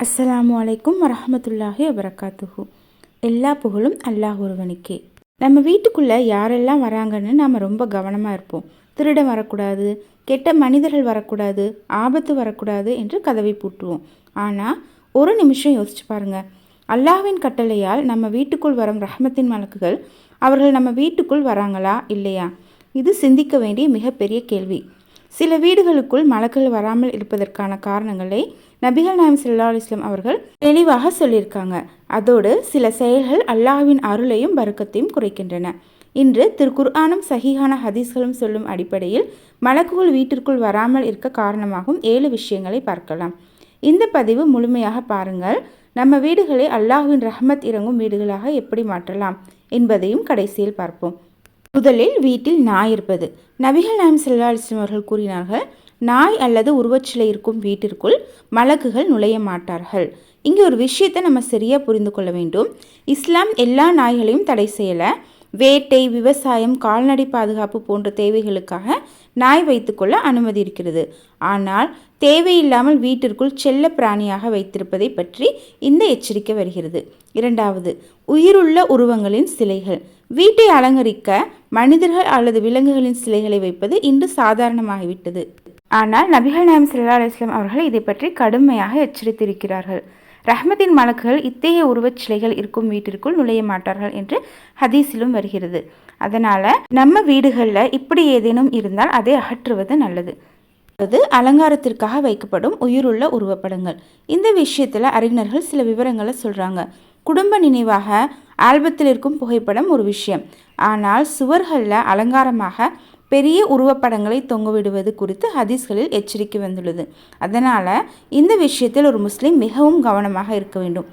அஸ்ஸலாமு அலைக்கும் வரஹ்மத்துல்லாஹி வபரகாத்துஹு. எல்லா புகழும் அல்லாஹ் ஒருவனுக்கே. நம்ம வீட்டுக்குள்ளே யாரெல்லாம் வராங்கன்னு நாம் ரொம்ப கவனமாக இருப்போம். திருடன் வரக்கூடாது, கெட்ட மனிதர்கள் வரக்கூடாது, ஆபத்து வரக்கூடாது என்று கதவை பூட்டுவோம். ஆனால் ஒரு நிமிஷம் யோசிச்சு பாருங்கள், அல்லாஹ்வின் கட்டளையால் நம்ம வீட்டுக்குள் வரும் ரஹ்மத்தின் மலக்குகள் அவர்கள் நம்ம வீட்டுக்குள் வராங்களா இல்லையா? இது சிந்திக்க வேண்டிய மிகப்பெரிய கேள்வி. சில வீடுகளுக்குள் மலக்குகள் வராமல் இருப்பதற்கான காரணங்களை நபிகள் நாயகம் ஸல்லல்லாஹு அலைஹி வஸல்லம் அவர்கள் தெளிவாக சொல்லியிருக்காங்க. அதோடு சில செயல்கள் அல்லாஹ்வின் அருளையும் பரக்கத்தையும் குறைக்கின்றன. இன்று திருக்குர்ஆனும் சஹீஹான ஹதீஸ்களும் சொல்லும் அடிப்படையில் மலக்குகள் வீட்டிற்குள் வராமல் இருக்க காரணமாகும் 7 விஷயங்களை பார்க்கலாம். இந்த பதிவு முழுமையாக பாருங்கள். நம்ம வீடுகளை அல்லாஹ்வின் ரஹ்மத் இறங்கும் வீடுகளாக எப்படி மாற்றலாம் என்பதையும் கடைசியில் பார்ப்போம். முதலில் வீட்டில் நாய் இருப்பது. நபிகள் நாயகம் ஸல்லல்லாஹு அலைஹி வஸல்லம் அவர்கள் கூறினார்கள், நாய் அல்லது உருவச்சிலை இருக்கும் வீட்டிற்குள் மலக்குகள் நுழைய மாட்டார்கள். இங்கே ஒரு விஷயத்தை நம்ம சரியாக புரிந்து கொள்ள வேண்டும். இஸ்லாம் எல்லா நாய்களையும் தடை செய்யலை. வேட்டை, விவசாயம், கால்நடை பாதுகாப்பு போன்ற தேவைகளுக்காக நாய் வைத்துக்கொள்ள அனுமதி இருக்கிறது. ஆனால் தேவையில்லாமல் வீட்டிற்குள் செல்ல பிராணியாக வைத்திருப்பதை பற்றி இந்த எச்சரிக்கை வருகிறது. இரண்டாவது, உயிருள்ள உருவங்களின் சிலைகள். வீட்டை அலங்கரிக்க மனிதர்கள் அல்லது விலங்குகளின் சிலைகளை வைப்பது இன்று சாதாரணமாகிவிட்டது. ஆனால் நபிகள் நாயகம் ஸல்லல்லாஹு அலைஹி வஸல்லம் அவர்கள் இதை பற்றி கடுமையாக எச்சரித்திருக்கிறார்கள். ரஹ்மத்தின் மலக்குகள் இத்தகைய உருவச் சிலைகள் இருக்கும் வீட்டிற்குள் நுழைய மாட்டார்கள் என்று ஹதீஸிலும் வருகிறது. அதனால் நம்ம வீடுகளில் இப்படி ஏதேனும் இருந்தால் அதை அகற்றுவது நல்லது. அது அலங்காரத்திற்காக வைக்கப்படும் உயிருள்ள உருவப்படங்கள். இந்த விஷயத்தில் அறிஞர்கள் சில விவரங்களை சொல்கிறாங்க. குடும்ப நினைவாக ஆல்பத்தில் இருக்கும் புகைப்படம் ஒரு விஷயம். ஆனால் சுவர்களில் அலங்காரமாக பெரிய உருவப்படங்களை தொங்கவிடுவது குறித்து ஹதீஸ்களில் எச்சரிக்கை வந்துள்ளது. அதனால் இந்த விஷயத்தில் ஒரு முஸ்லீம் மிகவும் கவனமாக இருக்க வேண்டும்.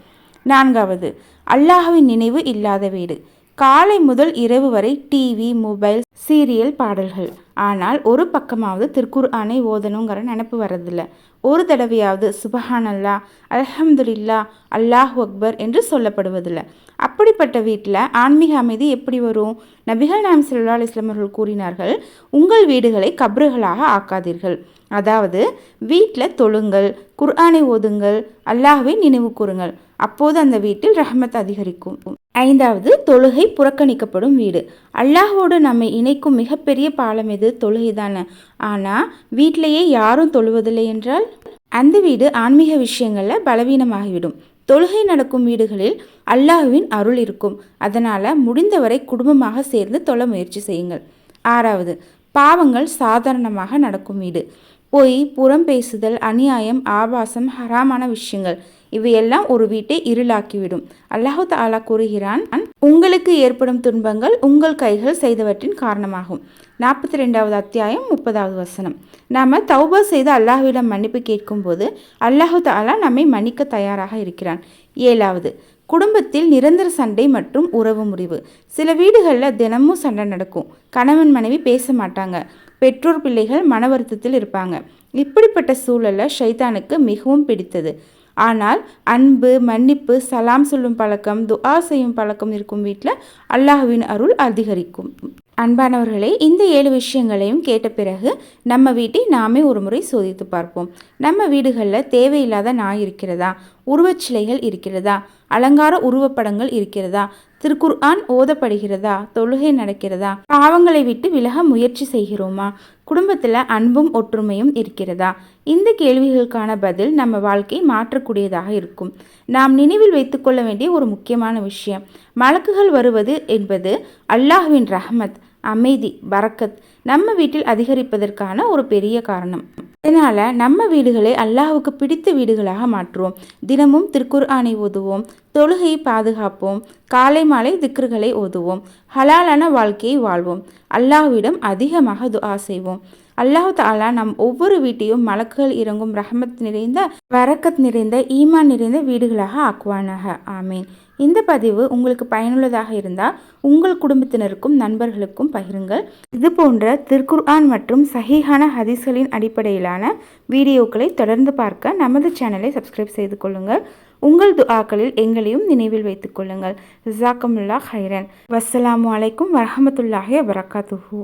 நான்காவது, அல்லாஹ்வின் நினைவு இல்லாத வீடு. காலை முதல் இரவு வரை டிவி, மொபைல், சீரியல், பாடல்கள். ஆனால் ஒரு பக்கமாவது திருக்குர்ஆனை ஓதணுங்கிற நினைப்பு வரதில்லை. ஒரு தடவையாவது சுபஹானல்லா, அல்ஹம்துலில்லாஹ், அல்லாஹ் அக்பர் என்று சொல்லப்படுவதில்லை. அப்படிப்பட்ட வீட்டில் ஆன்மீக அமைதி எப்படி வரும்? நபிகள் நாயகம் ஸல்லல்லாஹு அலைஹி வஸல்லம் அவர்கள் கூறினார்கள், உங்கள் வீடுகளை கப்றுகளாக ஆக்காதீர்கள். அதாவது வீட்டில் தொழுங்கள், குர்ஆனை ஓதுங்கள், அல்லாஹ்வை நினைவு கூறுங்கள். அப்போது அந்த வீட்டில் ரஹ்மத் அதிகரிக்கும். ஐந்தாவது, தொழுகை புறக்கணிக்கப்படும் வீடு. அல்லாஹ்வோடு நம்மை இணைக்கும் மிகப்பெரிய பாலம் எது? தொழுகை தானே. ஆனால் வீட்டிலேயே யாரும் தொழுவதில்லை என்றால் அந்த வீடு ஆன்மீக விஷயங்களில் பலவீனமாகிவிடும். தொழுகை நடக்கும் வீடுகளில் அல்லாஹ்வின் அருள் இருக்கும். அதனால் முடிந்தவரை குடும்பமாக சேர்ந்து தொழ முயற்சி செய்யுங்கள். ஆறாவது, பாவங்கள் சாதாரணமாக நடக்கும் வீடு. பொய், புறம் பேசுதல், அநியாயம், ஆபாசம், ஹராமான விஷயங்கள் இவையெல்லாம் ஒரு வீட்டை இருளாக்கிவிடும். அல்லாஹு தஆலா கூறுகிறான், உங்களுக்கு ஏற்படும் துன்பங்கள் உங்கள் கைகள் செய்தவற்றின் காரணமாகும். 42வது அத்தியாயம் 30வது வசனம். நாம் தௌபா செய்து அல்லாஹ்விடம் மன்னிப்பு கேட்கும்போது அல்லாஹு தஆலா நம்மை மன்னிக்க தயாராக இருக்கிறான். 7வது, குடும்பத்தில் நிரந்தர சண்டை மற்றும் உறவு முறிவு. சில வீடுகளில் தினமும் சண்டை நடக்கும். கணவன் மனைவி பேச மாட்டாங்க. பெற்றோர் பிள்ளைகள் மன வருத்தத்தில் இருப்பாங்க. இப்படிப்பட்ட சூழலில் ஷைத்தானுக்கு மிகவும் பிடித்தது. ஆனால் அன்பு, மன்னிப்பு, சலாம் சொல்லும் பழக்கம், துஆ செய்யும் பழக்கம் இருக்கும் வீட்டில் அல்லாஹ்வின் அருள் அதிகரிக்கும். அன்பானவர்களே, இந்த 7 விஷயங்களையும் கேட்ட பிறகு நம்ம வீட்டை நாமே ஒரு முறை சோதித்து பார்ப்போம். நம்ம வீடுகளில் தேவையில்லாத நாய் இருக்கிறதா? உருவச்சிலைகள் இருக்கிறதா? அலங்கார உருவப்படங்கள் இருக்கிறதா? திருக்குர்ஆன் ஓதப்படுகிறதா? தொழுகை நடக்கிறதா? பாவங்களை விட்டு விலக முயற்சி செய்கிறோமா? குடும்பத்தில் அன்பும் ஒற்றுமையும் இருக்கிறதா? இந்த கேள்விகளுக்கான பதில் நம்ம வாழ்க்கை மாற்றக்கூடியதாக இருக்கும். நாம் நினைவில் வைத்துக்கொள்ள வேண்டிய ஒரு முக்கியமான விஷயம், மலக்குகள் வருவது என்பது அல்லாஹ்வின் ரஹ்மத், அமைதி, பரக்கத் நம்ம வீட்டில் அதிகரிப்பதற்கான ஒரு பெரிய காரணம். இதனால் நம்ம வீடுகளை அல்லாஹ்வுக்கு பிடித்த வீடுகளாக மாற்றுவோம். தினமும் திருக்குர்ஆனை ஓதுவோம், தொழுகையை பாதுகாப்போம், காலை மாலை திக்ருகளை ஓதுவோம், ஹலாலான வாழ்க்கையை வாழ்வோம், அல்லாஹ்விடம் அதிகமாக துஆ செய்வோம். அல்லாஹ் தஆலா நம் ஒவ்வொரு வீட்டையும் மலக்குகள் இறங்கும் ரஹ்மத் நிறைந்த, பரக்கத் நிறைந்த, ஈமான் நிறைந்த வீடுகளாக ஆக்குவானாக. ஆமீன். இந்த பதிவு உங்களுக்கு பயனுள்ளதாக இருந்தால் உங்கள் குடும்பத்தினருக்கும் நண்பர்களுக்கும் பகிருங்கள். இது போன்ற திருக்குர்ஆன் மற்றும் சஹீஹான ஹதீஸ்களின் அடிப்படையிலான வீடியோக்களை தொடர்ந்து பார்க்க நமது சேனலை சப்ஸ்கிரைப் செய்து கொள்ளுங்கள். உங்கள் துஆக்களில் எங்களையும் நினைவில் வைத்துக் கொள்ளுங்கள். ஜஸாக்கமுல்லாஹ் ஹைரன். வஸ்ஸலாமு அலைக்கும் வரஹ்மத்துல்லாஹி வபரகாத்துஹு.